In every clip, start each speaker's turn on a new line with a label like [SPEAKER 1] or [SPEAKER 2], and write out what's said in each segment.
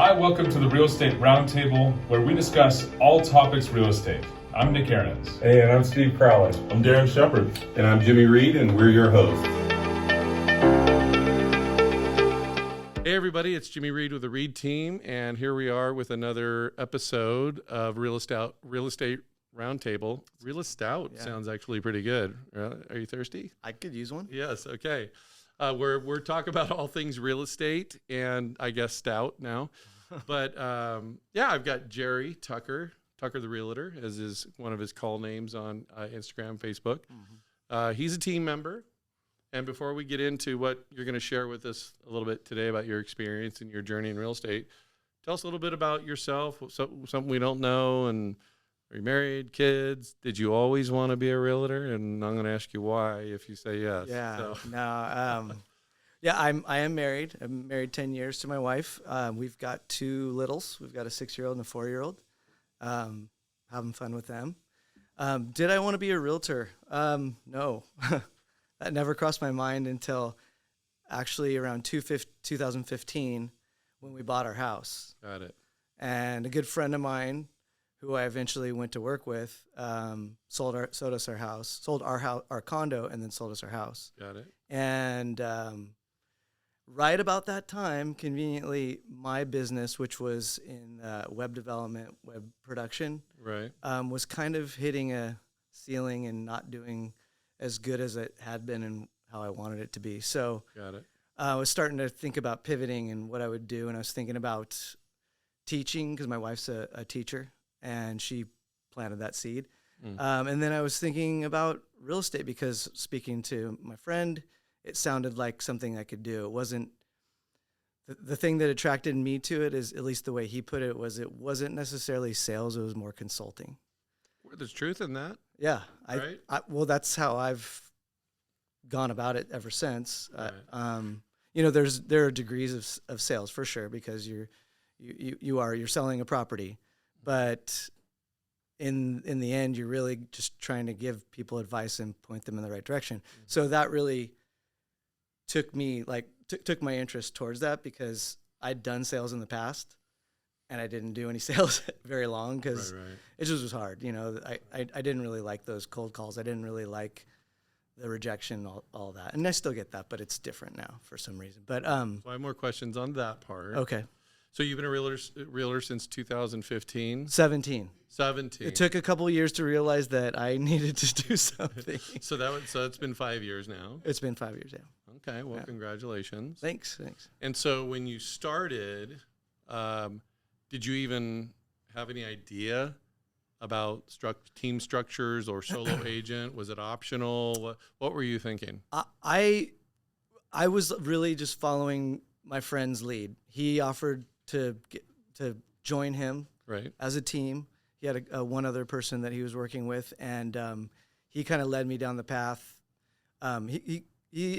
[SPEAKER 1] Hi, welcome to the Real Estate Roundtable, where we discuss all topics real estate. I'm Nick Ahrens.
[SPEAKER 2] Hey, and I'm Steve Crowley.
[SPEAKER 3] I'm Darren Shepard.
[SPEAKER 2] And I'm Jimmy Reed, and we're your hosts.
[SPEAKER 4] Hey everybody, it's Jimmy Reed with the Reed team, and here we are with another episode of Real Estate Roundtable. Real Estate sounds actually pretty good. Are you thirsty?
[SPEAKER 5] I could use one.
[SPEAKER 4] Yes, okay. We're talking about all things real estate and I guess stout now. But I've got Jerry Tucker the Realtor, as is one of his call names on Instagram, Facebook. Mm-hmm. He's a team member. And before we get into what you're going to share with us a little bit today about your experience and your journey in real estate, tell us a little bit about yourself, something we don't know. And are you married, kids? Did you always want to be a realtor? And I'm going to ask you why if you say yes.
[SPEAKER 5] I am married. I'm married 10 years to my wife. We've got two littles. We've got a 6-year-old and a 4-year-old. Having fun with them. Did I want to be a realtor? No. That never crossed my mind until actually around 2015 when we bought our house.
[SPEAKER 4] Got it.
[SPEAKER 5] And a good friend of mine, who I eventually went to work with, sold us our house, sold our condo, and then sold us our house.
[SPEAKER 4] Got it.
[SPEAKER 5] And right about that time, conveniently, my business, which was in web development, web production,
[SPEAKER 4] right,
[SPEAKER 5] was kind of hitting a ceiling and not doing as good as it had been and how I wanted it to be. So
[SPEAKER 4] got it.
[SPEAKER 5] I was starting to think about pivoting and what I would do, and I was thinking about teaching because my wife's a teacher, and she planted that seed. And then I was thinking about real estate because speaking to my friend, it sounded like something I could do. It wasn't the thing that attracted me to it, is at least the way he put it wasn't necessarily sales. It was more consulting.
[SPEAKER 4] Well, there's truth in that.
[SPEAKER 5] Yeah.
[SPEAKER 4] Right?
[SPEAKER 5] Well, that's how I've gone about it ever since.
[SPEAKER 4] Right.
[SPEAKER 5] There are degrees of sales for sure, because you're selling a property, but in the end, you're really just trying to give people advice and point them in the right direction. Mm-hmm. So that really took me took my interest towards that, because I'd done sales in the past and I didn't do any sales very long because it just was hard. I didn't really like those cold calls. I didn't really like the rejection, all that. And I still get that, but it's different now for some reason. But
[SPEAKER 4] so I have more questions on that part.
[SPEAKER 5] Okay.
[SPEAKER 4] So you've been a realtor since 2015?
[SPEAKER 5] 17. It took a couple of years to realize that I needed to do something.
[SPEAKER 4] So it's been 5 years now.
[SPEAKER 5] It's been 5 years, yeah.
[SPEAKER 4] Okay, well, Congratulations.
[SPEAKER 5] Thanks.
[SPEAKER 4] And so when you started, did you even have any idea about team structures or solo agent? Was it optional? What were you thinking?
[SPEAKER 5] I was really just following my friend's lead. He offered to join him as a team. He had one other person that he was working with, and he kind of led me down the path. He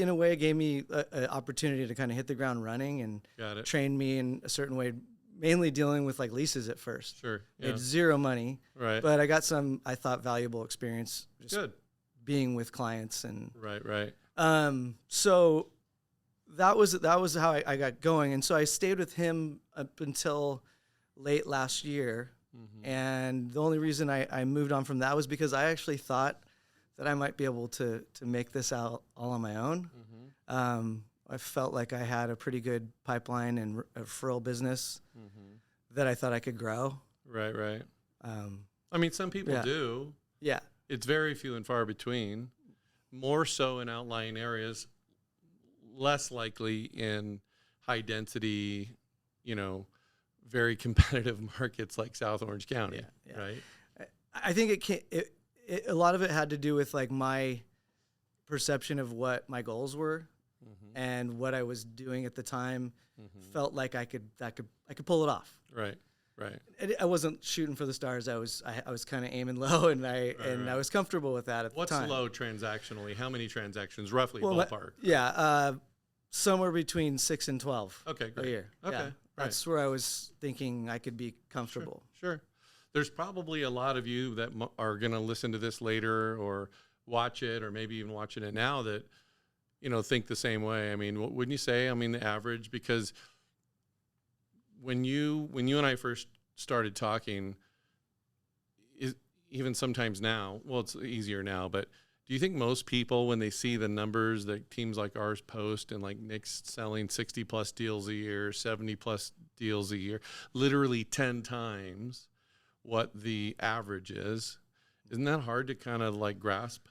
[SPEAKER 5] in a way gave me an opportunity to kind of hit the ground running and train me in a certain way, mainly dealing with like leases at first.
[SPEAKER 4] Sure. Yeah.
[SPEAKER 5] Made zero money,
[SPEAKER 4] right?
[SPEAKER 5] But I got some, I thought, valuable experience just being with clients and
[SPEAKER 4] right.
[SPEAKER 5] So that was how I got going, and so I stayed with him up until late last year. Mm-hmm. And the only reason I moved on from that was because I actually thought that I might be able to make this out all on my own. Mm-hmm. I felt like I had a pretty good pipeline and referral business that I thought I could grow.
[SPEAKER 4] Right. I mean, some people do.
[SPEAKER 5] Yeah.
[SPEAKER 4] It's very few and far between, more so in outlying areas, less likely in high density, very competitive markets like South Orange County, right?
[SPEAKER 5] I think a lot of it had to do with like my perception of what my goals were, and what I was doing at the time. Felt like I could pull it off.
[SPEAKER 4] Right.
[SPEAKER 5] I wasn't shooting for the stars. I was kind of aiming low, and I was comfortable with that at the time.
[SPEAKER 4] What's low transactionally? How many transactions roughly, ballpark?
[SPEAKER 5] Somewhere between 6 and 12.
[SPEAKER 4] Okay, great.
[SPEAKER 5] A year.
[SPEAKER 4] Okay.
[SPEAKER 5] Yeah. That's where I was thinking I could be comfortable.
[SPEAKER 4] Sure. There's probably a lot of you that are going to listen to this later or watch it, or maybe even watching it now, that think the same way. I mean, wouldn't you say? I mean, the average, because when you and I first started talking, even sometimes now, well, it's easier now, but do you think most people, when they see the numbers that teams like ours post, and like Nick's selling 60 plus deals a year, 70 plus deals a year, literally 10 times what the average is, isn't that hard to kind of like grasp?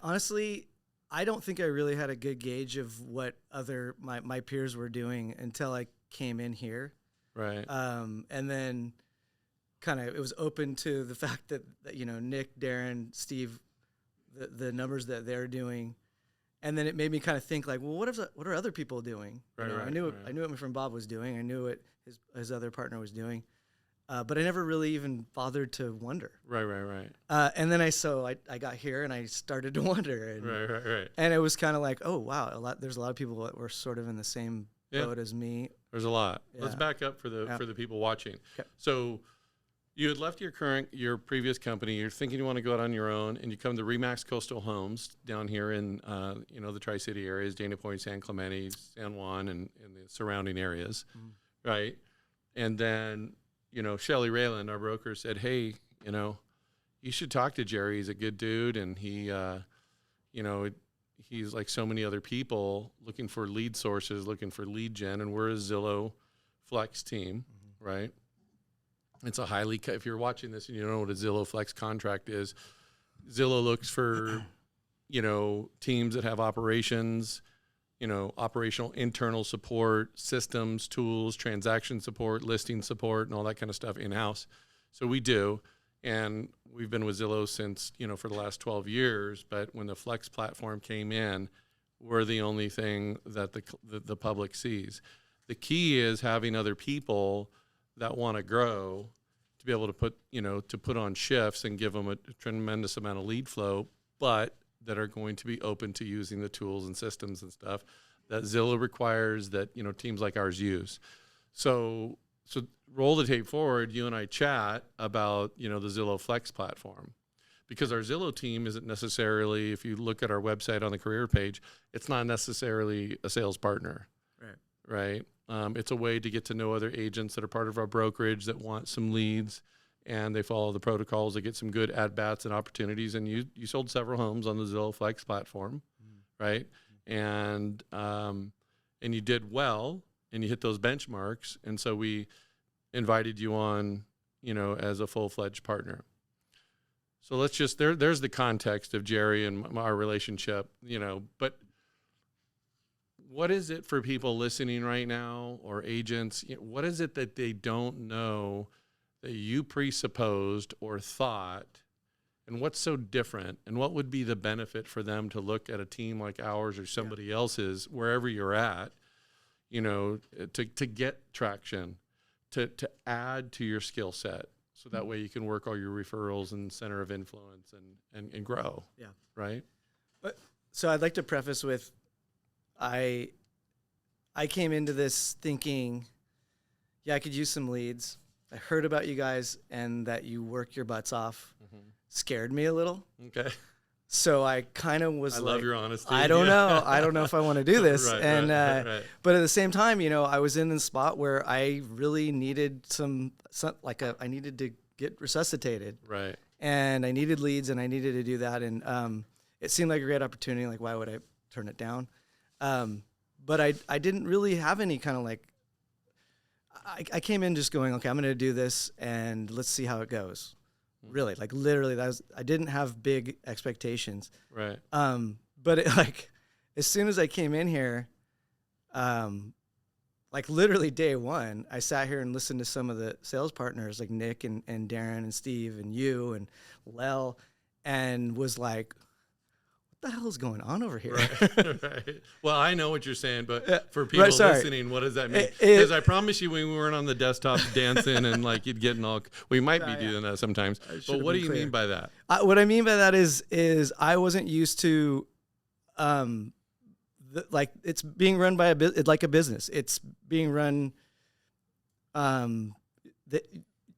[SPEAKER 5] Honestly, I don't think I really had a good gauge of what other my peers were doing until I came in here.
[SPEAKER 4] Right.
[SPEAKER 5] And then kind of it was open to the fact that Nick, Darren, Steve, the numbers that they're doing, and then it made me kind of think like, well, what are other people doing?
[SPEAKER 4] Right,
[SPEAKER 5] I knew what my friend Bob was doing. I knew what his other partner was doing, but I never really even bothered to wonder.
[SPEAKER 4] Right.
[SPEAKER 5] And then I got here and I started to wonder, and
[SPEAKER 4] Right.
[SPEAKER 5] and it was kind of like, oh wow, there's a lot of people that were sort of in the same boat as me.
[SPEAKER 4] There's a lot.
[SPEAKER 5] Yeah.
[SPEAKER 4] Let's back up for the people watching.
[SPEAKER 5] Okay.
[SPEAKER 4] So you had left your previous company. You're thinking you want to go out on your own, and you come to Remax Coastal Homes down here in the Tri-City areas, Dana Point, San Clemente, San Juan, and the surrounding areas, right? And then Shelly Rayland, our broker, said, "Hey, you should talk to Jerry. He's a good dude, and he, he's like so many other people looking for lead sources, looking for lead gen, and we're a Zillow Flex team, right?" It's a if you're watching this and you don't know what a Zillow Flex contract is, Zillow looks for, teams that have operations, operational internal support, systems, tools, transaction support, listing support, and all that kind of stuff in-house. So we do, and we've been with Zillow since, for the last 12 years, but when the Flex platform came in, we're the only thing that the public sees. The key is having other people that want to grow to be able to put on shifts and give them a tremendous amount of lead flow, but that are going to be open to using the tools and systems and stuff that Zillow requires, that teams like ours use. So roll the tape forward. You and I chat about the Zillow Flex platform, because our Zillow team isn't necessarily, if you look at our website on the career page, it's not necessarily a sales partner. Right. It's a way to get to know other agents that are part of our brokerage that want some leads, and they follow the protocols. They get some good at-bats and opportunities. And you sold several homes on the Zillow Flex platform, right? And you did well, and you hit those benchmarks. And so we invited you on, as a full-fledged partner. So let's just, there's the context of Jerry and our relationship, but what is it for people listening right now, or agents? What is it that they don't know that you presupposed or thought, and what's so different, and what would be the benefit for them to look at a team like ours or somebody else's, wherever you're at, to get traction, to add to your skill set, so that way you can work all your referrals and center of influence and grow. Yeah. Right.
[SPEAKER 5] So I'd like to preface with, I came into this thinking, I could use some leads. I heard about you guys and that you work your butts off. Scared me a little. Okay. So I kind of was
[SPEAKER 4] I love your honesty.
[SPEAKER 5] I don't know. I don't know if I want to do this.
[SPEAKER 4] Right.
[SPEAKER 5] But at the same time, I was in the spot where I really needed I needed to get resuscitated.
[SPEAKER 4] Right.
[SPEAKER 5] And I needed leads, and I needed to do that. And it seemed like a great opportunity. Like, why would I turn it down? But I didn't really have any kind of I came in just going, okay, I'm going to do this and let's see how it goes. Really, literally, I didn't have big expectations.
[SPEAKER 4] Right.
[SPEAKER 5] But as soon as I came in here, literally day one, I sat here and listened to some of the sales partners like Nick and Darren and Steve and you and Lel, and was like, what the hell is going on over here?
[SPEAKER 4] Right. Well, I know what you're saying, but for people listening, what does that mean? Because I promise you, when we weren't on the desktop dancing and you'd getting all, we might be doing that sometimes. But what do you mean by that?
[SPEAKER 5] What I mean by that is I wasn't used to, it's being run by like a business. It's being run.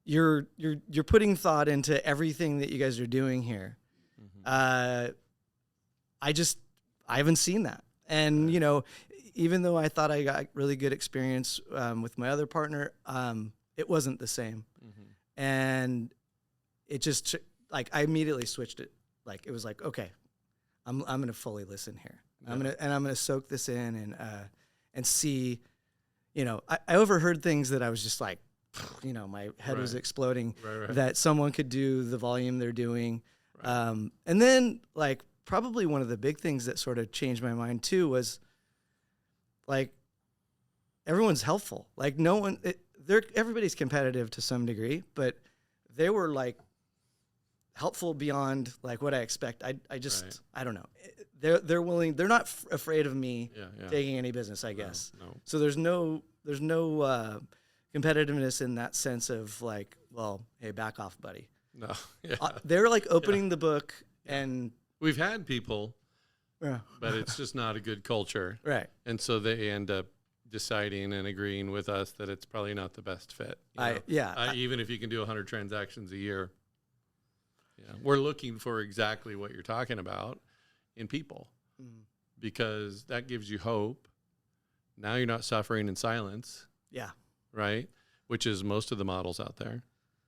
[SPEAKER 5] You're putting thought into everything that you guys are doing here. I haven't seen that. And, even though I thought I got really good experience with my other partner, it wasn't the same. And it just like I immediately switched it. Like it was like, okay, I'm going to fully listen here.
[SPEAKER 4] Yeah.
[SPEAKER 5] I'm going to soak this in and see, you know, I overheard things that I was just like, you know, my head was exploding that someone could do the volume they're doing. And then like probably one of the big things that sort of changed my mind too was like everyone's helpful. Like no one, everybody's competitive to some degree, but they were like helpful beyond like what I expect. I just, I don't know. They're willing, they're not afraid of me taking any business, I guess.
[SPEAKER 4] No.
[SPEAKER 5] So there's no competitiveness in that sense of like, well, hey, back off, buddy.
[SPEAKER 4] No.
[SPEAKER 5] They're like opening the book and
[SPEAKER 4] We've had people, but it's just not a good culture.
[SPEAKER 5] Right.
[SPEAKER 4] And so they end up deciding and agreeing with us that it's probably not the best fit. Even if you can do 100 transactions a year. Yeah. We're looking for exactly what you're talking about in people because that gives you hope. Now you're not suffering in silence.
[SPEAKER 5] Yeah.
[SPEAKER 4] Right? Which is most of the models out there.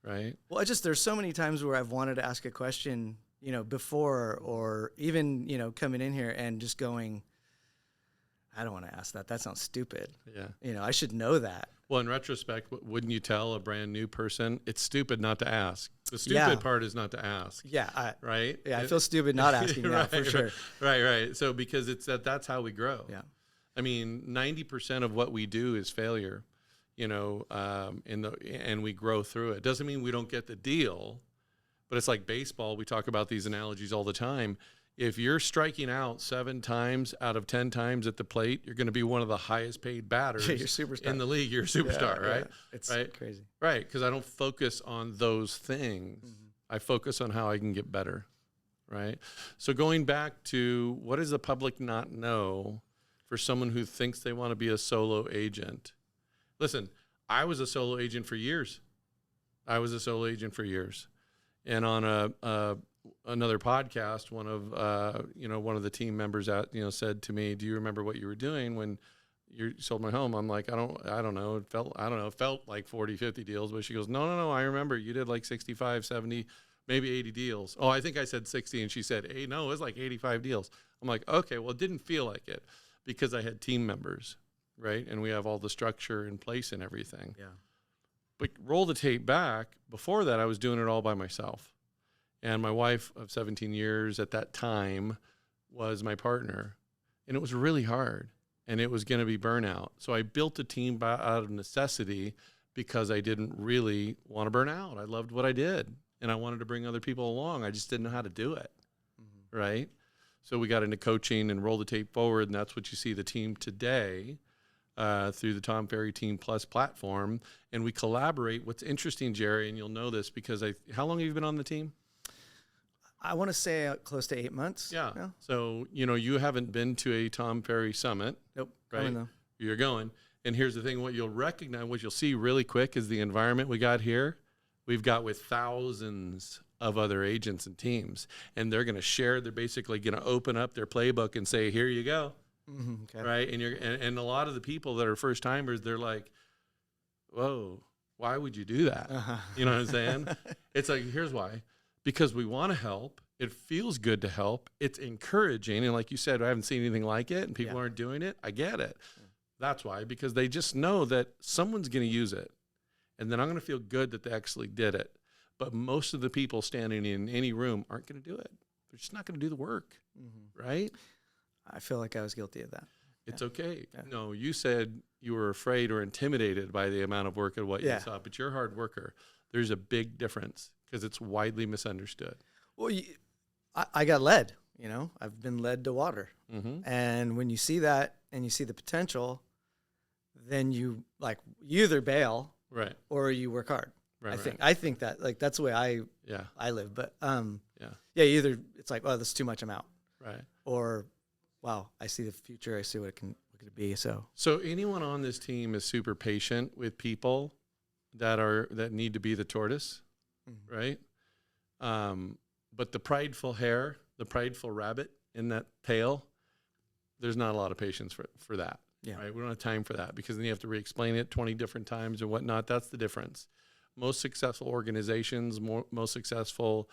[SPEAKER 4] Right?
[SPEAKER 5] Well, there's so many times where I've wanted to ask a question, you know, before or even, you know, coming in here and just going, I don't want to ask that. That sounds stupid. Yeah. You know, I should know that.
[SPEAKER 4] Well, in retrospect, wouldn't you tell a brand new person, it's stupid not to ask? The stupid part is not to ask.
[SPEAKER 5] Yeah.
[SPEAKER 4] Right?
[SPEAKER 5] Yeah, I feel stupid not asking that for sure.
[SPEAKER 4] Right. So because that's how we grow.
[SPEAKER 5] Yeah.
[SPEAKER 4] I mean, 90% of what we do is failure, you know, and we grow through it. Doesn't mean we don't get the deal, but it's like baseball. We talk about these analogies all the time. If you're striking out 7 times out of 10 times at the plate, you're going to be one of the highest paid batters
[SPEAKER 5] you're superstar.
[SPEAKER 4] in the league. You're a superstar, right?
[SPEAKER 5] Yeah. It's crazy.
[SPEAKER 4] Right, because I don't focus on those things. I focus on how I can get better, right? So going back to what does the public not know for someone who thinks they want to be a solo agent? Listen, I was a solo agent for years. And on another podcast, one of the team members said to me, "Do you remember what you were doing when you sold my home?" I'm like, I don't know. It felt like 40, 50 deals, but she goes, no, I remember you did like 65, 70, maybe 80 deals. Oh, I think I said 60 and she said, "Hey, no, it was like 85 deals." I'm like, okay, well, it didn't feel like it because I had team members, right? And we have all the structure in place and everything.
[SPEAKER 5] Yeah.
[SPEAKER 4] But roll the tape back. Before that, I was doing it all by myself. And my wife of 17 years at that time was my partner. And it was really hard. And it was going to be burnout. So I built a team out of necessity because I didn't really want to burn out. I loved what I did. And I wanted to bring other people along. I just didn't know how to do it. Right? So we got into coaching and roll the tape forward. And that's what you see the team today through the Tom Ferry Team Plus platform. And we collaborate. What's interesting, Jerry, and you'll know this because how long have you been on the team?
[SPEAKER 5] I want to say close to 8 months.
[SPEAKER 4] Yeah. So, you haven't been to a Tom Ferry summit.
[SPEAKER 5] Nope.
[SPEAKER 4] Right?
[SPEAKER 5] Going though.
[SPEAKER 4] You're going. And here's the thing, what you'll see really quick is the environment we got here. We've got with thousands of other agents and teams. And they're going to share, they're basically going to open up their playbook and say, here you go.
[SPEAKER 5] Okay.
[SPEAKER 4] Right? And a lot of the people that are first timers, they're like, whoa, why would you do that? You know what I'm saying? It's like, here's why. Because we want to help. It feels good to help. It's encouraging. And like you said, I haven't seen anything like it and people aren't doing it. I get it. That's why, because they just know that someone's going to use it. And then I'm going to feel good that they actually did it. But most of the people standing in any room aren't going to do it. They're just not going to do the work. Right?
[SPEAKER 5] I feel like I was guilty of that.
[SPEAKER 4] It's okay. Yeah. No, you said you were afraid or intimidated by the amount of work and what you saw, but you're a hard worker. There's a big difference because it's widely misunderstood.
[SPEAKER 5] Well, I got led, I've been led to water. And when you see that and you see the potential, then you either bail or you work hard. I think that that's the way I live. But either it's like, oh, this is too much, I'm out.
[SPEAKER 4] Right.
[SPEAKER 5] Or wow, I see the future. I see what it can be. So
[SPEAKER 4] anyone on this team is super patient with people that need to be the tortoise, right? But the prideful hare, the prideful rabbit in that tail, there's not a lot of patience for that.
[SPEAKER 5] Yeah.
[SPEAKER 4] Right. We don't have time for that because then you have to re-explain it 20 different times or whatnot. That's the difference. Most successful organizations, most successful,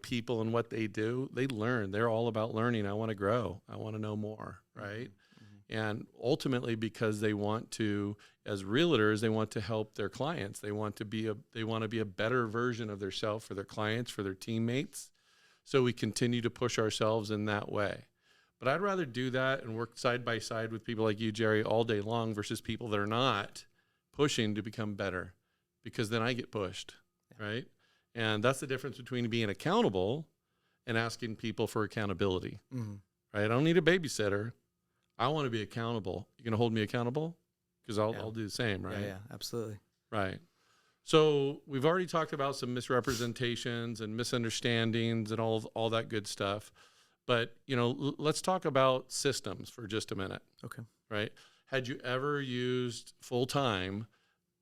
[SPEAKER 4] people and what they do, they learn. They're all about learning. I want to grow. I want to know more. Right. Mm-hmm. And ultimately, because they want to, as realtors, they want to help their clients. They want to be a better version of themselves for their clients, for their teammates. So we continue to push ourselves in that way. But I'd rather do that and work side by side with people like you, Jerry, all day long versus people that are not pushing to become better, because then I get pushed, right? And that's the difference between being accountable and asking people for accountability, right? I don't need a babysitter. I want to be accountable. You going to hold me accountable? Because I'll do the same, right?
[SPEAKER 5] Yeah, absolutely.
[SPEAKER 4] Right. So we've already talked about some misrepresentations and misunderstandings and all that good stuff. But, let's talk about systems for just a minute. Okay. Right? Had you ever used full-time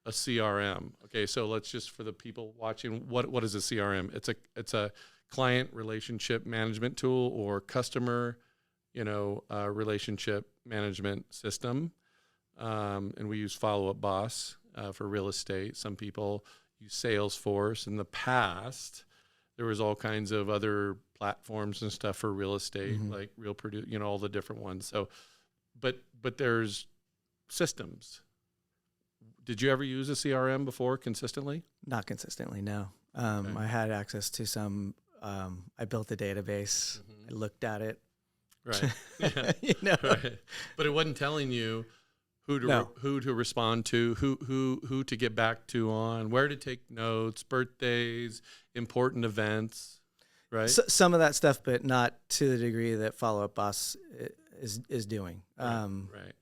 [SPEAKER 4] a CRM? Okay, so let's just, for the people watching, what is a CRM? It's a client relationship management tool or customer, relationship management system. And we use Follow Up Boss for real estate. Some people use Salesforce. In the past, there was all kinds of other platforms and stuff for real estate, like Real Purdue, all the different ones. So, but there's systems. Did you ever use a CRM before consistently?
[SPEAKER 5] Not consistently, no. I had access to some. I built a database. I looked at it.
[SPEAKER 4] Right. Yeah. Right. But it wasn't telling you who to respond to, who to get back to on, where to take notes, birthdays, important events, right?
[SPEAKER 5] Some of that stuff, but not to the degree that Follow Up Boss is doing.
[SPEAKER 4] Right.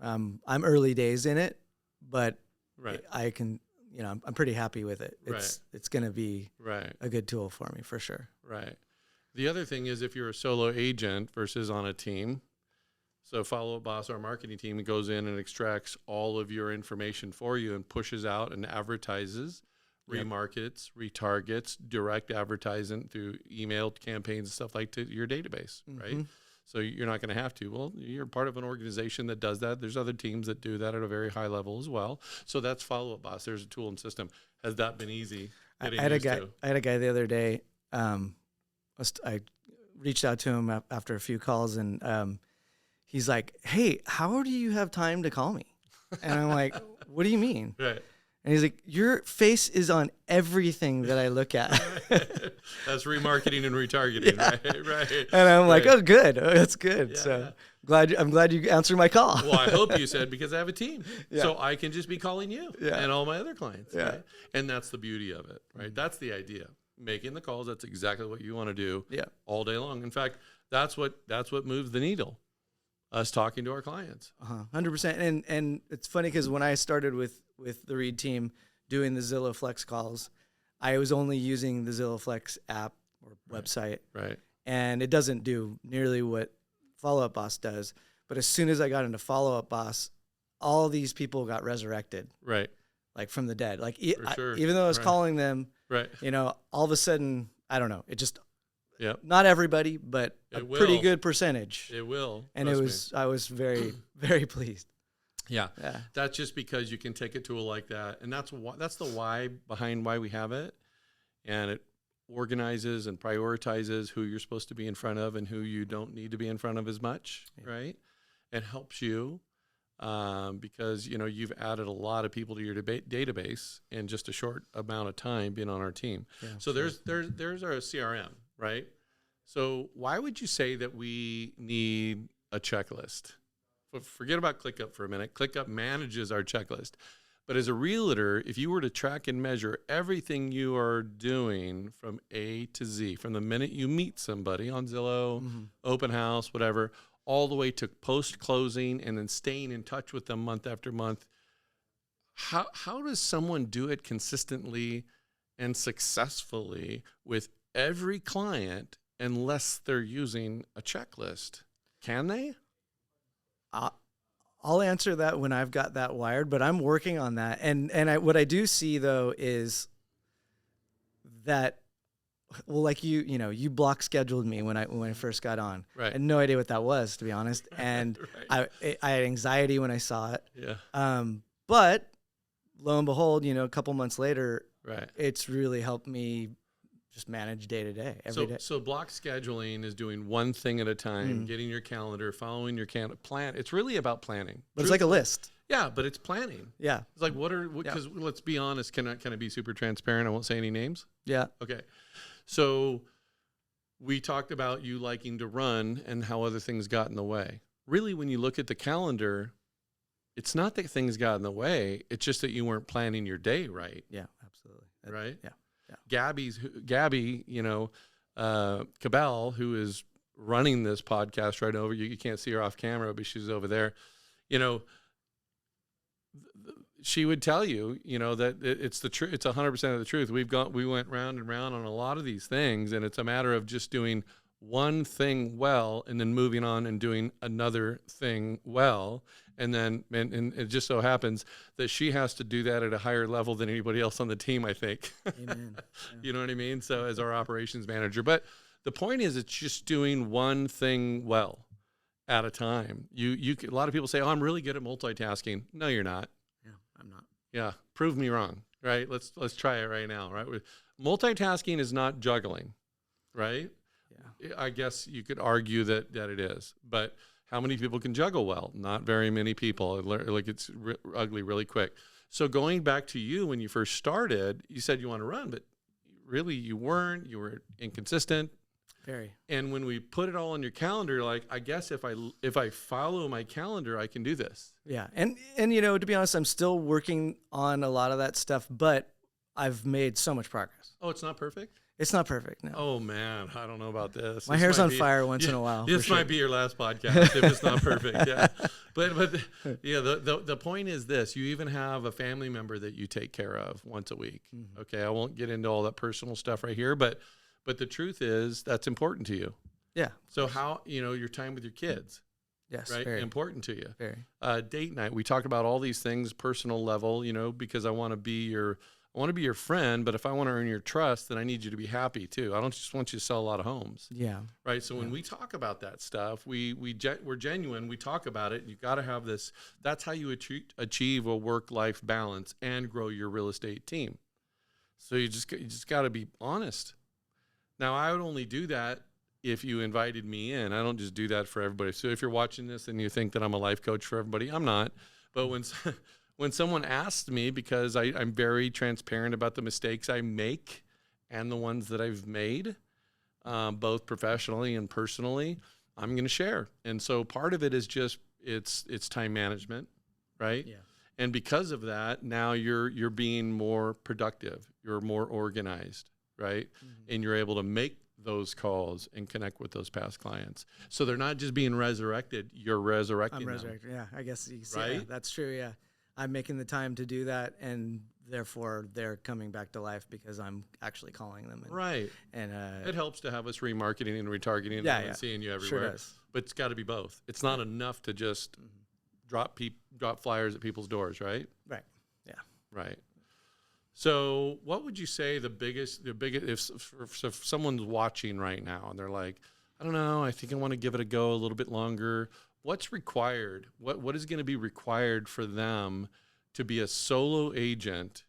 [SPEAKER 5] I'm early days in it, but
[SPEAKER 4] right.
[SPEAKER 5] I can, I'm pretty happy with it. It's going to be a good tool for me for sure.
[SPEAKER 4] Right. The other thing is if you're a solo agent versus on a team. So Follow Up Boss, our marketing team, goes in and extracts all of your information for you and pushes out and advertises, remarkets, retargets, direct advertising through email campaigns and stuff like to your database, right? So you're not going to have to. Well, you're part of an organization that does that. There's other teams that do that at a very high level as well. So that's Follow Up Boss. There's a tool and system. Has that been easy?
[SPEAKER 5] I had a guy the other day. I reached out to him after a few calls and he's like, "Hey, how do you have time to call me?" And I'm like, "What do you mean?"
[SPEAKER 4] Right.
[SPEAKER 5] And he's like, "Your face is on everything that I look at."
[SPEAKER 4] That's remarketing and retargeting, right?
[SPEAKER 5] And I'm like, "Oh, good. Oh, that's good." Yeah, so I'm glad you answered my call.
[SPEAKER 4] Well, I hope you said because I have a team, so I can just be calling you and all my other clients.
[SPEAKER 5] Yeah.
[SPEAKER 4] Right? And that's the beauty of it, right? That's the idea. Making the calls. That's exactly what you want to do. All day long. In fact, that's what moves the needle. Us talking to our clients.
[SPEAKER 5] 100%. And it's funny because when I started with the Reed team doing the Zillow Flex calls, I was only using the Zillow Flex app or website.
[SPEAKER 4] Right.
[SPEAKER 5] And it doesn't do nearly what Follow Up Boss does. But as soon as I got into Follow Up Boss, all these people got resurrected.
[SPEAKER 4] Right.
[SPEAKER 5] Like from the dead. Like
[SPEAKER 4] sure.
[SPEAKER 5] Even though I was calling them,
[SPEAKER 4] right.
[SPEAKER 5] All of a sudden, I don't know, it just,
[SPEAKER 4] Yep.
[SPEAKER 5] not everybody, but a pretty good percentage.
[SPEAKER 4] It will.
[SPEAKER 5] And I was very, very pleased.
[SPEAKER 4] Yeah. That's just because you can take a tool like that. And that's the why behind why we have it. And it organizes and prioritizes who you're supposed to be in front of and who you don't need to be in front of as much. Right. It helps you because, you've added a lot of people to your database in just a short amount of time being on our team. Yeah, so there's our CRM. Right? So why would you say that we need a checklist? Forget about ClickUp for a minute. ClickUp manages our checklist. But as a realtor, if you were to track and measure everything you are doing from A to Z, from the minute you meet somebody on Zillow, open house, whatever, all the way to post-closing and then staying in touch with them month after month, how does someone do it consistently and successfully with every client unless they're using a checklist? Can they?
[SPEAKER 5] I'll answer that when I've got that wired, but I'm working on that. And what I do see though is that well, like you block scheduled me when I first got on.
[SPEAKER 4] Right.
[SPEAKER 5] I had no idea what that was, to be honest. And
[SPEAKER 4] Right.
[SPEAKER 5] I had anxiety when I saw it.
[SPEAKER 4] Yeah.
[SPEAKER 5] But lo and behold, a couple months later,
[SPEAKER 4] Right.
[SPEAKER 5] it's really helped me just manage day to day, every day.
[SPEAKER 4] So block scheduling is doing one thing at a time, getting your calendar, following your plan. It's really about planning.
[SPEAKER 5] But it's like a list.
[SPEAKER 4] Yeah, but it's planning.
[SPEAKER 5] Yeah.
[SPEAKER 4] It's like because let's be honest, can I be super transparent? I won't say any names.
[SPEAKER 5] Yeah.
[SPEAKER 4] Okay. So we talked about you liking to run and how other things got in the way. Really, when you look at the calendar, it's not that things got in the way. It's just that you weren't planning your day right.
[SPEAKER 5] Yeah, absolutely.
[SPEAKER 4] Right?
[SPEAKER 5] Yeah.
[SPEAKER 4] Gabby, Cabell, who is running this podcast right over, you can't see her off camera, but she's over there. She would tell you, that it's the truth. It's 100% of the truth. We went round and round on a lot of these things, and it's a matter of just doing one thing well and then moving on and doing another thing well. And then, and it just so happens that she has to do that at a higher level than anybody else on the team, I think.
[SPEAKER 5] Amen. Yeah.
[SPEAKER 4] You know what I mean? So as our operations manager, but the point is it's just doing one thing well at a time. A lot of people say, oh, I'm really good at multitasking. No, you're not.
[SPEAKER 5] Yeah, I'm not.
[SPEAKER 4] Yeah. Prove me wrong. Right. Let's try it right now. Right. Multitasking is not juggling. Right.
[SPEAKER 5] Yeah.
[SPEAKER 4] I guess you could argue that it is, but how many people can juggle well? Not very many people. Like it's ugly really quick. So going back to you, when you first started, you said you want to run, but really you weren't. You were inconsistent.
[SPEAKER 5] Very.
[SPEAKER 4] And when we put it all on your calendar, like, I guess if I follow my calendar, I can do this.
[SPEAKER 5] Yeah. And to be honest, I'm still working on a lot of that stuff, but I've made so much progress.
[SPEAKER 4] Oh, it's not perfect?
[SPEAKER 5] It's not perfect, no.
[SPEAKER 4] Oh, man, I don't know about this.
[SPEAKER 5] My hair's on fire once in a while.
[SPEAKER 4] This might be your last podcast if it's not perfect. Yeah. But yeah, the point is this. You even have a family member that you take care of once a week. Mm-hmm. Okay, I won't get into all that personal stuff right here, but the truth is that's important to you.
[SPEAKER 5] Yeah.
[SPEAKER 4] So how, your time with your kids.
[SPEAKER 5] Yes,
[SPEAKER 4] right?
[SPEAKER 5] very.
[SPEAKER 4] Important to you.
[SPEAKER 5] Very.
[SPEAKER 4] Date night. We talked about all these things, personal level, because I want to be your friend, but if I want to earn your trust, then I need you to be happy too. I don't just want you to sell a lot of homes.
[SPEAKER 5] Yeah.
[SPEAKER 4] Right. So when we talk about that stuff, we're genuine. We talk about it. You got to have this. That's how you achieve a work-life balance and grow your real estate team. So you just got to be honest. Now, I would only do that if you invited me in. I don't just do that for everybody. So if you're watching this and you think that I'm a life coach for everybody, I'm not. But when someone asks me, because I'm very transparent about the mistakes I make and the ones that I've made, both professionally and personally, I'm going to share. And so part of it is just it's time management, right?
[SPEAKER 5] Yeah.
[SPEAKER 4] And because of that, now you're being more productive. You're more organized, right? Mm-hmm. And you're able to make those calls and connect with those past clients. So they're not just being resurrected, you're resurrecting them.
[SPEAKER 5] I'm resurrected, yeah. I guess you can see,
[SPEAKER 4] right?
[SPEAKER 5] Yeah, that's true, yeah. I'm making the time to do that, and therefore they're coming back to life because I'm actually calling them.
[SPEAKER 4] Right.
[SPEAKER 5] And
[SPEAKER 4] it helps to have us remarketing and retargeting and seeing you everywhere.
[SPEAKER 5] Sure does.
[SPEAKER 4] But it's got to be both. It's not enough to just drop flyers at people's doors, right?
[SPEAKER 5] Right. Yeah.
[SPEAKER 4] Right. So what would you say the biggest, if someone's watching right now and they're like, I don't know, I think I want to give it a go a little bit longer. What's required? What is going to be required for them to be a solo agent?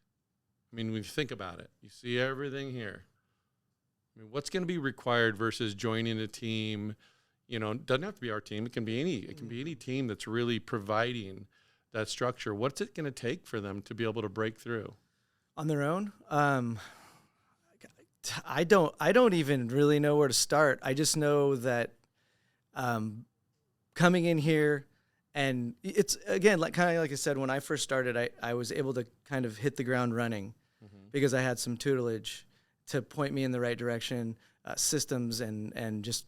[SPEAKER 4] I mean, when you think about it, you see everything here. I mean, what's going to be required versus joining a team? It doesn't have to be our team. It can be any team that's really providing that structure. What's it going to take for them to be able to break through?
[SPEAKER 5] On their own? I don't even really know where to start. I just know that coming in here, and it's, again, kind of like I said, when I first started, I was able to kind of hit the ground running because I had some tutelage to point me in the right direction, systems and just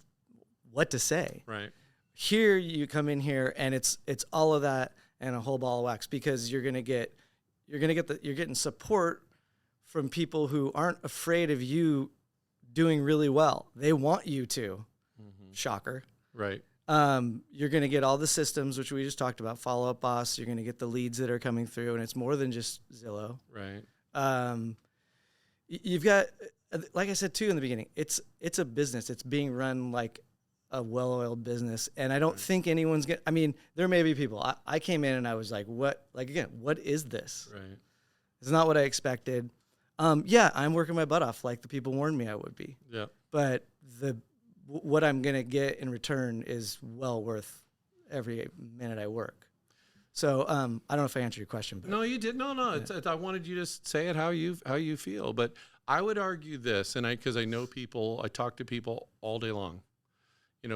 [SPEAKER 5] what to say.
[SPEAKER 4] Right.
[SPEAKER 5] Here you come in here and it's all of that and a whole ball of wax, because you're getting support from people who aren't afraid of you doing really well. They want you to. Shocker.
[SPEAKER 4] Right.
[SPEAKER 5] You're going to get all the systems, which we just talked about, Follow Up Boss. You're going to get the leads that are coming through, and it's more than just Zillow.
[SPEAKER 4] Right.
[SPEAKER 5] You've got like I said too in the beginning, it's a business. It's being run like a well-oiled business, and I don't think anyone's gonna. I mean, there may be people. I came in and I was like, what? Like again, what is this?
[SPEAKER 4] Right.
[SPEAKER 5] It's not what I expected. Yeah, I'm working my butt off like the people warned me I would be.
[SPEAKER 4] Yeah.
[SPEAKER 5] But what I'm gonna get in return is well worth every minute I work. So I don't know if I answered your question, but
[SPEAKER 4] No, you did. No.
[SPEAKER 5] Yeah.
[SPEAKER 4] I wanted you to say it how you feel, but I would argue this, and because I know people, I talk to people all day long.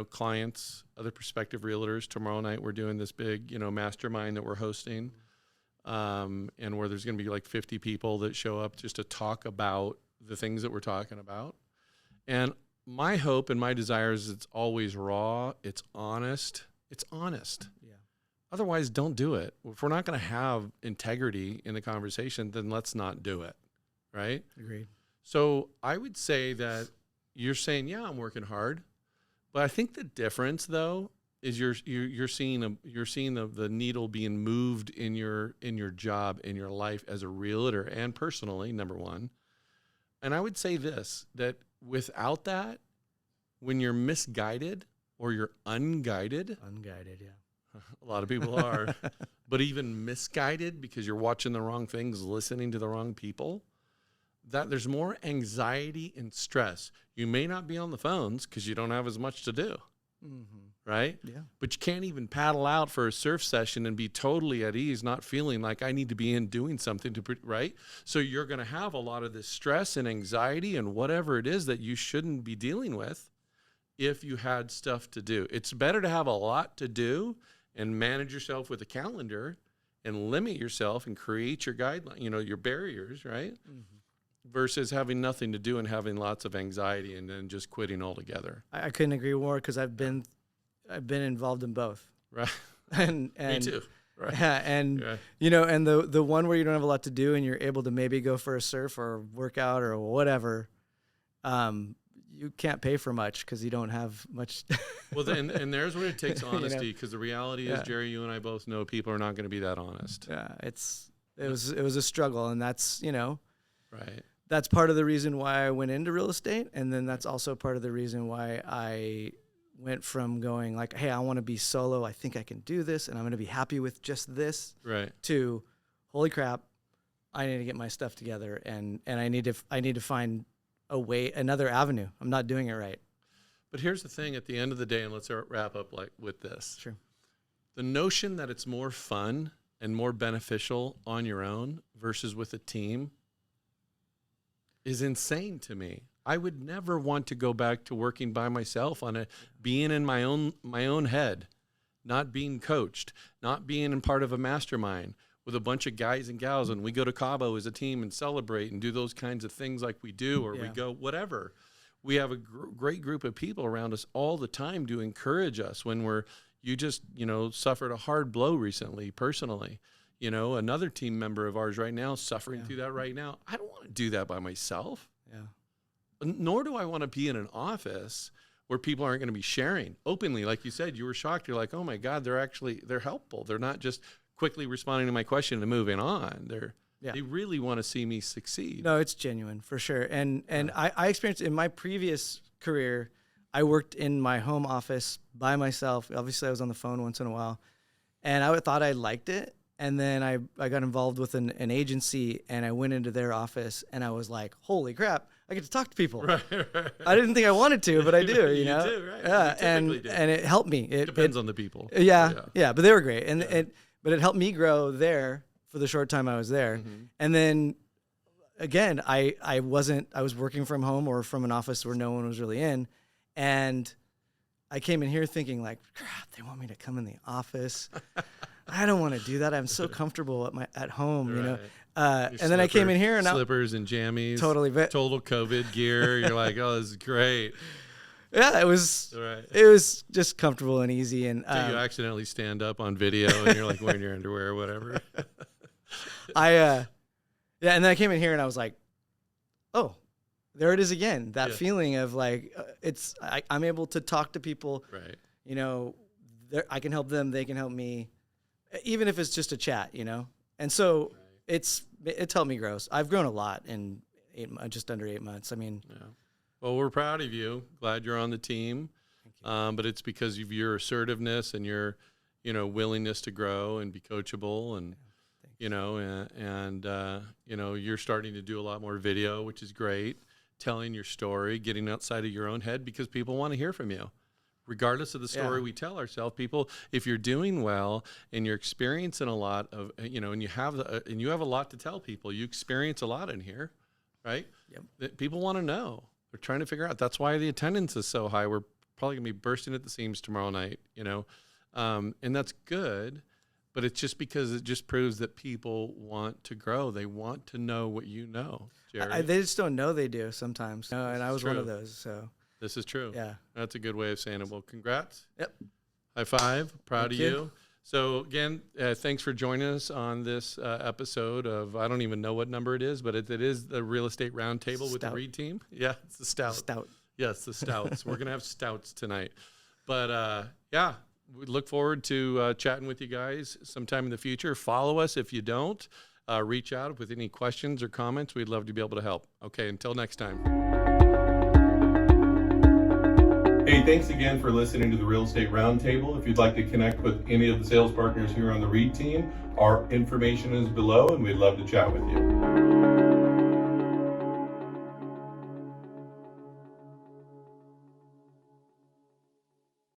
[SPEAKER 4] Clients, other prospective realtors. Tomorrow night we're doing this big, mastermind that we're hosting, and where there's going to be like 50 people that show up just to talk about the things that we're talking about. And my hope and my desire is it's always raw, it's honest.
[SPEAKER 5] yeah,
[SPEAKER 4] Otherwise, don't do it. If we're not going to have integrity in the conversation, then let's not do it, right?
[SPEAKER 5] agreed.
[SPEAKER 4] So I would say that you're saying, yeah, I'm working hard. But I think the difference, though, is you're seeing the needle being moved in your job, in your life as a realtor and personally, number one. And I would say this, that without that, when you're misguided or you're unguided,
[SPEAKER 5] Yeah.
[SPEAKER 4] a lot of people are, but even misguided because you're watching the wrong things, listening to the wrong people, that there's more anxiety and stress. You may not be on the phones because you don't have as much to do, right?
[SPEAKER 5] Yeah.
[SPEAKER 4] But you can't even paddle out for a surf session and be totally at ease, not feeling like I need to be in doing something right? So you're going to have a lot of this stress and anxiety and whatever it is that you shouldn't be dealing with if you had stuff to do. It's better to have a lot to do and manage yourself with a calendar and limit yourself and create your guideline, your barriers, right? Versus having nothing to do and having lots of anxiety and then just quitting altogether.
[SPEAKER 5] I couldn't agree more because I've been involved in both.
[SPEAKER 4] Right.
[SPEAKER 5] and
[SPEAKER 4] Me too. Right.
[SPEAKER 5] Yeah, and and the one where you don't have a lot to do and you're able to maybe go for a surf or work out or whatever, you can't pay for much because you don't have much.
[SPEAKER 4] Well, and there's where it takes honesty, because the reality is, Jerry, you and I both know people are not going to be that honest.
[SPEAKER 5] Yeah, it was a struggle, and that's
[SPEAKER 4] right.
[SPEAKER 5] That's part of the reason why I went into real estate, and then that's also part of the reason why I went from going like, hey, I want to be solo, I think I can do this, and I'm going to be happy with just this,
[SPEAKER 4] right,
[SPEAKER 5] to holy crap, I need to get my stuff together, and I need to find a way, another avenue. I'm not doing it right.
[SPEAKER 4] But here's the thing: at the end of the day, and let's wrap up with this.
[SPEAKER 5] Sure.
[SPEAKER 4] The notion that it's more fun and more beneficial on your own versus with a team is insane to me. I would never want to go back to working by myself being in my own head, not being coached, not being in part of a mastermind with a bunch of guys and gals, and we go to Cabo as a team and celebrate and do those kinds of things like we do, or we go whatever. We have a great group of people around us all the time to encourage us when you just suffered a hard blow recently personally. Another team member of ours right now suffering through that right now. I don't want to do that by myself.
[SPEAKER 5] Yeah.
[SPEAKER 4] Nor do I want to be in an office where people aren't going to be sharing openly. Like you said, you were shocked. You're like, oh my God, they're helpful. They're not just quickly responding to my question and moving on. They really want to see me succeed.
[SPEAKER 5] No, it's genuine for sure. And I experienced in my previous career, I worked in my home office by myself. Obviously I was on the phone once in a while, and I thought I liked it. And then I got involved with an agency, and I went into their office, and I was like, holy crap, I get to talk to people. Right. I didn't think I wanted to, but I do, you know?
[SPEAKER 4] do, right?
[SPEAKER 5] Yeah, and it helped me. It
[SPEAKER 4] depends on the people.
[SPEAKER 5] Yeah, but they were great. But it helped me grow there for the short time I was there. Mm-hmm. And then, again, I was working from home or from an office where no one was really in, and I came in here thinking like, crap, they want me to come in the office. I don't want to do that. I'm so comfortable at home, you know. And then I came in here and
[SPEAKER 4] slippers and jammies, total COVID gear. You're like, oh, this is great.
[SPEAKER 5] Yeah, it was.
[SPEAKER 4] Right.
[SPEAKER 5] It was just comfortable and easy. And
[SPEAKER 4] you accidentally stand up on video and you're like wearing your underwear or whatever.
[SPEAKER 5] And then I came in here and I was like, oh, there it is again. That feeling of like I'm able to talk to people.
[SPEAKER 4] Right.
[SPEAKER 5] You know, I can help them. They can help me. Even if it's just a chat, you know? And so it's helped me grow. I've grown a lot in just under 8 months. I mean,
[SPEAKER 4] Yeah. Well, we're proud of you. Glad you're on the team. But it's because of your assertiveness and your, willingness to grow and be coachable, and you're starting to do a lot more video, which is great. Telling your story, getting outside of your own head, because people want to hear from you. Regardless of the story we tell ourselves, people, if you're doing well and you're experiencing a lot of, and you have a lot to tell people, you experience a lot in here, right?
[SPEAKER 5] Yep.
[SPEAKER 4] That people want to know. They're trying to figure out. That's why the attendance is so high. We're probably gonna be bursting at the seams tomorrow night, and that's good. But it's just because it just proves that people want to grow. They want to know what you know, Jerry.
[SPEAKER 5] they just don't know they do sometimes. No, and I was one of those. So
[SPEAKER 4] this is true.
[SPEAKER 5] yeah,
[SPEAKER 4] That's a good way of saying it. Well, congrats.
[SPEAKER 5] Yep.
[SPEAKER 4] High five. Proud
[SPEAKER 5] Thank
[SPEAKER 4] of
[SPEAKER 5] you.
[SPEAKER 4] you. So again, thanks for joining us on this episode of, I don't even know what number it is, but it is the Real Estate Roundtable with the
[SPEAKER 5] Stout.
[SPEAKER 4] Reed team. Yeah, it's the Stout.
[SPEAKER 5] stout.
[SPEAKER 4] Yes, the Stouts. We're going to have Stouts tonight. But yeah, we look forward to chatting with you guys sometime in the future. Follow us if you don't. Reach out with any questions or comments. We'd love to be able to help. Okay, until next time.
[SPEAKER 2] Hey, thanks again for listening to the Real Estate Roundtable. If you'd like to connect with any of the sales partners here on the Reed team, our information is below, and we'd love to chat with you.